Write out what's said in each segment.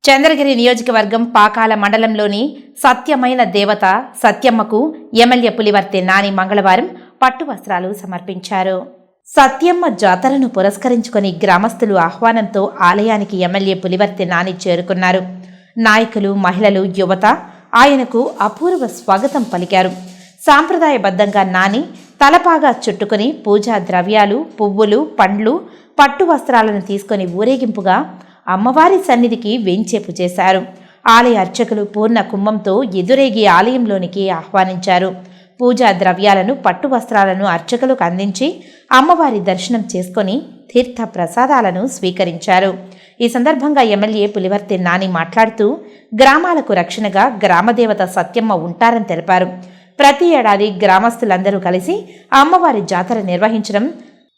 చంద్రగిరి నియోజకవర్గం పాకాల మండలంలోని సత్యమైన దేవత సత్యమ్మకు ఎమ్మెల్యే పులివర్తి నాని మంగళవారం పట్టు వస్త్రాలు సమర్పించారు. సత్యమ్మ జాతరను పురస్కరించుకొని గ్రామస్తులు ఆహ్వానంతో ఆలయానికి ఎమ్మెల్యే పులివర్తి నాని చేరుకున్నారు. నాయకులు, మహిళలు, యువత ఆయనకు అపూర్వ స్వాగతం పలికారు. సాంప్రదాయబద్ధంగా నాని తలపాగా చుట్టుకుని పూజా ద్రవ్యాలు, పువ్వులు, పండ్లు, పట్టు వస్త్రాలను తీసుకుని ఊరేగింపుగా అమ్మవారి సన్నిధికి వెంచేపు చేశారు. ఆలయ అర్చకులు పూర్ణ కుంభంతో ఎదురేగి ఆలయంలోనికి ఆహ్వానించారు. పూజా ద్రవ్యాలను, పట్టు వస్త్రాలను అర్చకులకు అందించి అమ్మవారి దర్శనం చేసుకుని తీర్థ ప్రసాదాలను స్వీకరించారు. ఈ సందర్భంగా ఎమ్మెల్యే పులివర్తి నాని మాట్లాడుతూ గ్రామాలకు రక్షణగా గ్రామదేవత సత్యమ్మ ఉంటారని తెలిపారు. ప్రతి ఏడాది గ్రామస్తులందరూ కలిసి అమ్మవారి జాతర నిర్వహించడం,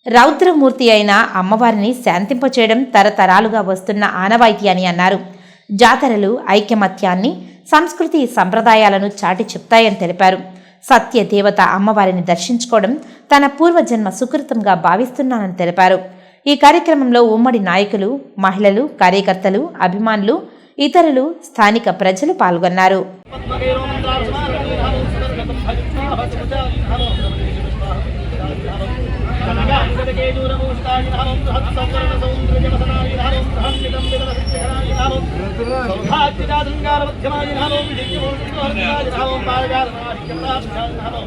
రౌద్రమూర్తి అయిన అమ్మవారిని శాంతింపచేయడం తరతరాలుగా వస్తున్న ఆనవాయితీ అని అన్నారు. జాతరలు ఐకమత్యాన్ని, సంస్కృతి సంప్రదాయాలను చాటి చెప్తాయని తెలిపారు. సత్య దేవత అమ్మవారిని దర్శించుకోవడం తన పూర్వజన్మ సుకృతంగా భావిస్తున్నానని తెలిపారు. ఈ కార్యక్రమంలో ఉమ్మడి నాయకులు, మహిళలు, కార్యకర్తలు, అభిమానులు, ఇతరులు, స్థానిక ప్రజలు పాల్గొన్నారు.